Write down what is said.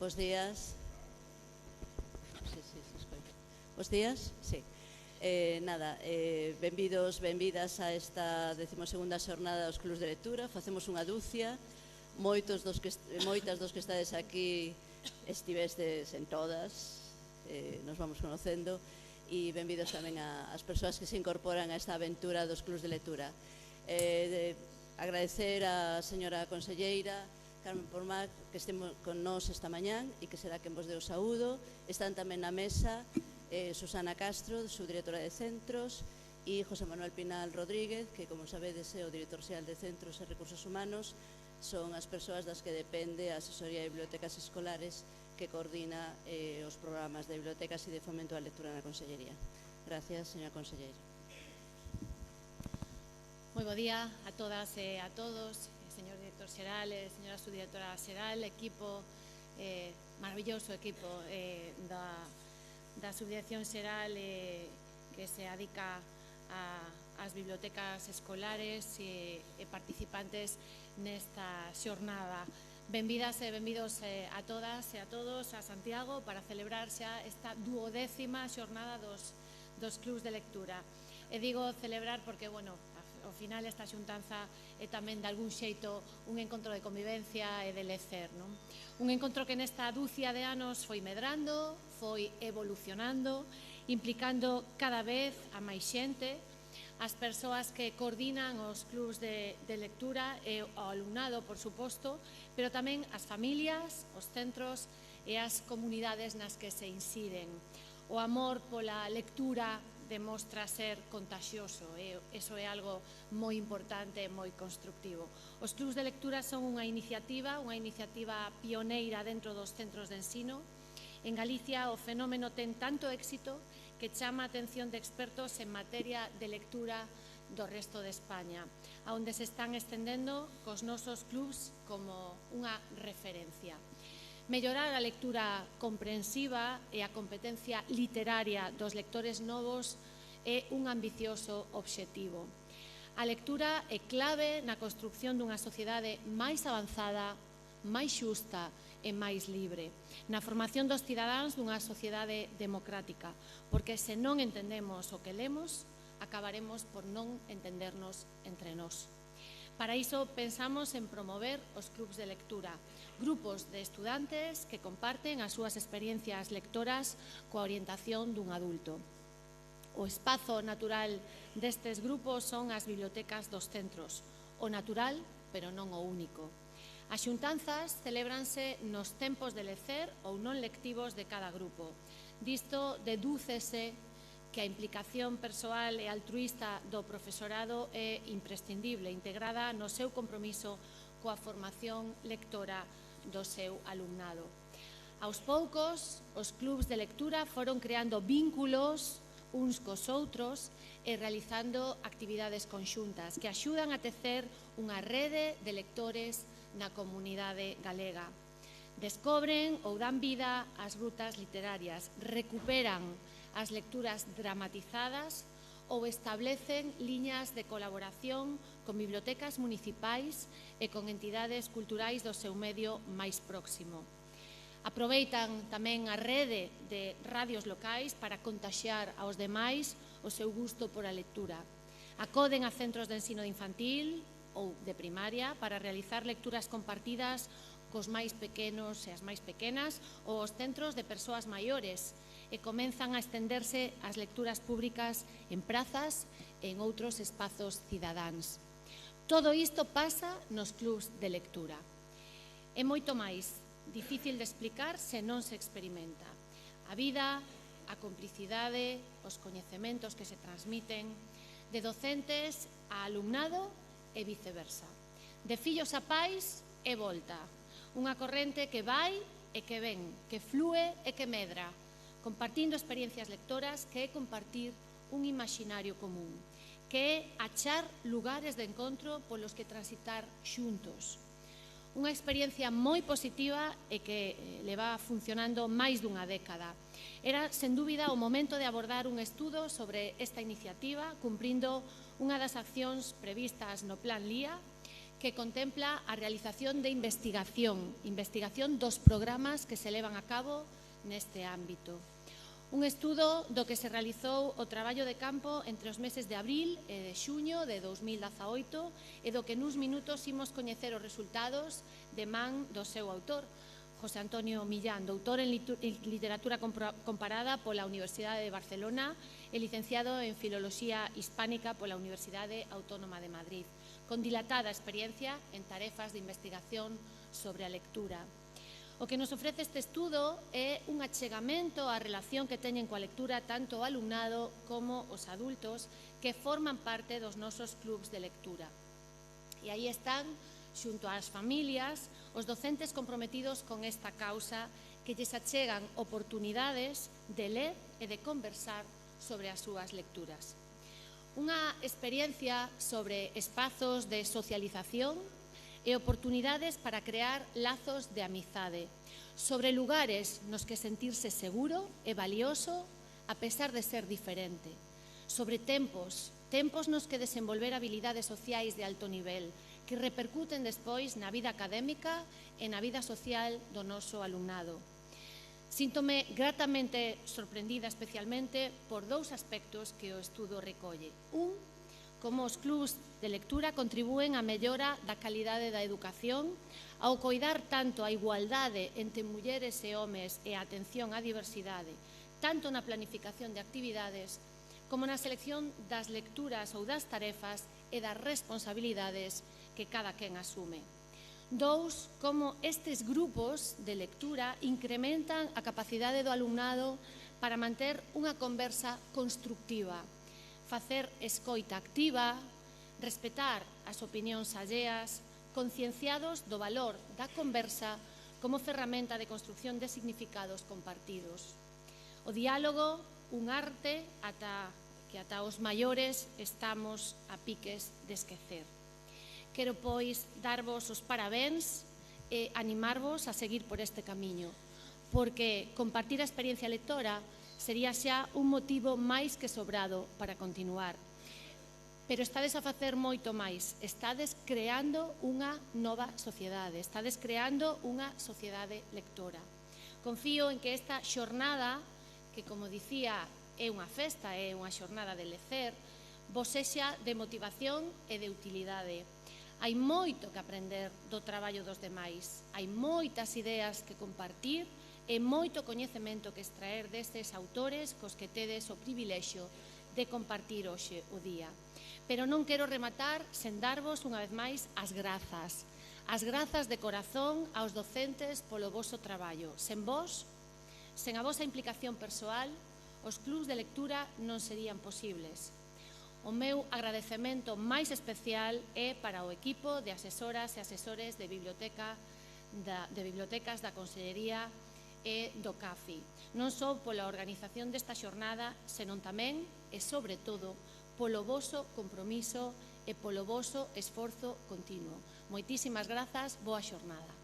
Bos días. Bos días, sí. Benvidos, benvidas a esta 12ª xornada dos clubs de lectura. Facemos unha dúcia. Moitas dos que estades aquí estivestes en todas. Nos vamos conocendo. E benvidos tamén ás persoas que se incorporan a esta aventura dos clubs de lectura. Agradecer á señora conselleira Carmen Pormat que estemos con nós esta mañán e que será quen vos deu saúdo. Están tamén na mesa Susana Castro, subdirectora de Centros, e José Manuel Pinal Rodríguez, que, como sabedes, é o director xeral de Centros e Recursos Humanos. Son as persoas das que depende a Asesoría de Bibliotecas Escolares, que coordina os programas de bibliotecas e de fomento á lectura na Consellería. Gracias, señora conselleira. Moi bo día a todas e a todos, señor director xeral, señora subdirectora xeral, equipo, maravilloso equipo da subdirección xeral que se adica ás bibliotecas escolares e participantes nesta xornada. Benvidas e benvidos a todas e a todos a Santiago para celebrar xa esta 12ª xornada dos clubs de lectura. E digo celebrar porque, bueno, ao final esta xuntanza é tamén de algún xeito un encontro de convivencia e de lecer, non? Un encontro que nesta dúcia de anos foi medrando, foi evolucionando, implicando cada vez a máis xente, as persoas que coordinan os clubs de lectura e o alumnado, por suposto, pero tamén as familias, os centros e as comunidades nas que se inciden. O amor pola lectura demostra ser contagioso, eso é algo moi importante e moi constructivo. Os clubs de lectura son unha iniciativa pioneira dentro dos centros de ensino. En Galicia o fenómeno ten tanto éxito que chama a atención de expertos en materia de lectura do resto de España, onde se están estendendo cos nosos clubs como unha referencia. Mellorar a lectura comprensiva e a competencia literaria dos lectores novos é un ambicioso obxectivo. A lectura é clave na construción dunha sociedade máis avanzada, máis xusta e máis libre, na formación dos cidadáns dunha sociedade democrática, porque se non entendemos o que lemos, acabaremos por non entendernos entre nós. Para iso pensamos en promover os clubs de lectura, grupos de estudantes que comparten as súas experiencias lectoras coa orientación dun adulto. O espazo natural destes grupos son as bibliotecas dos centros, o natural, pero non o único. As xuntanzas celébranse nos tempos de lecer ou non lectivos de cada grupo. Disto dedúcese que a implicación persoal e altruísta do profesorado é imprescindible, integrada no seu compromiso coa formación lectora do seu alumnado. Aos poucos, os clubs de lectura foron creando vínculos uns cos outros e realizando actividades conxuntas que axudan a tecer unha rede de lectores na comunidade galega. Descobren ou dan vida ás rutas literarias, recuperan as lecturas dramatizadas ou establecen liñas de colaboración con bibliotecas municipais e con entidades culturais do seu medio máis próximo. Aproveitan tamén a rede de radios locais para contaxiar aos demais o seu gusto por a lectura. Acoden a centros de ensino infantil ou de primaria para realizar lecturas compartidas cos máis pequenos e as máis pequenas ou os centros de persoas maiores e comenzan a estenderse as lecturas públicas en prazas e en outros espazos cidadáns. Todo isto pasa nos clubs de lectura. É moito máis difícil de explicar se non se experimenta. A vida, a complicidade, os coñecementos que se transmiten, de docentes a alumnado e viceversa. De fillos a pais e volta. Unha corrente que vai e que ven, que flúe e que medra, compartindo experiencias lectoras que é compartir un imaginario común, que é achar lugares de encontro polos que transitar xuntos. Unha experiencia moi positiva e que leva funcionando máis dunha década. Era, sen dúbida, o momento de abordar un estudo sobre esta iniciativa, cumprindo unha das accións previstas no Plan LIA, que contempla a realización de investigación dos programas que se levan a cabo neste ámbito. Un estudo do que se realizou o traballo de campo entre os meses de abril e de xuño de 2018 e do que nuns minutos imos coñecer os resultados de man do seu autor, José Antonio Millán, doutor en Literatura Comparada pola Universidade de Barcelona e licenciado en Filoloxía Hispánica pola Universidade Autónoma de Madrid, con dilatada experiencia en tarefas de investigación sobre a lectura. O que nos ofrece este estudo é un achegamento á relación que teñen coa lectura tanto o alumnado como os adultos que forman parte dos nosos clubs de lectura. E aí están, xunto ás familias, os docentes comprometidos con esta causa que lles achegan oportunidades de ler e de conversar sobre as súas lecturas. Unha experiencia sobre espazos de socialización e oportunidades para crear lazos de amizade, sobre lugares nos que sentirse seguro e valioso a pesar de ser diferente, sobre tempos nos que desenvolver habilidades sociais de alto nivel que repercuten despois na vida académica e na vida social do noso alumnado. Síntome gratamente sorprendida especialmente por dous aspectos que o estudo recolle. Un, como os clubs de lectura contribúen á mellora da calidade da educación ao coidar tanto a igualdade entre mulleres e homes e a atención á diversidade, tanto na planificación de actividades como na selección das lecturas ou das tarefas e das responsabilidades que cada quen asume. Dous, como estes grupos de lectura incrementan a capacidade do alumnado para manter unha conversa constructiva, facer escoita activa, respetar as opinións alleas, concienciados do valor da conversa como ferramenta de construción de significados compartidos. O diálogo, un arte que ata os maiores estamos a piques de esquecer. Quero, pois, darvos os parabéns e animarvos a seguir por este camiño, porque compartir a experiencia lectora sería xa un motivo máis que sobrado para continuar. Pero estades a facer moito máis, estades creando unha nova sociedade, estades creando unha sociedade lectora. Confío en que esta xornada, que, como dicía, é unha festa, é unha xornada de lecer, vos sexa de motivación e de utilidade. Hai moito que aprender do traballo dos demais, hai moitas ideas que compartir e moito coñecemento que extraer destes autores cos que tedes o privilexio de compartir hoxe o día. Pero non quero rematar sen darvos unha vez máis as grazas de corazón aos docentes polo voso traballo. Sen vos, sen a vosa implicación persoal, os clubs de lectura non serían posibles. O meu agradecemento máis especial é para o equipo de asesoras e asesores de bibliotecas da Consellería e do CAFI, non só pola organización desta xornada, senón tamén e, sobre todo, polo voso compromiso e polo voso esforzo continuo. Moitísimas grazas, boa xornada.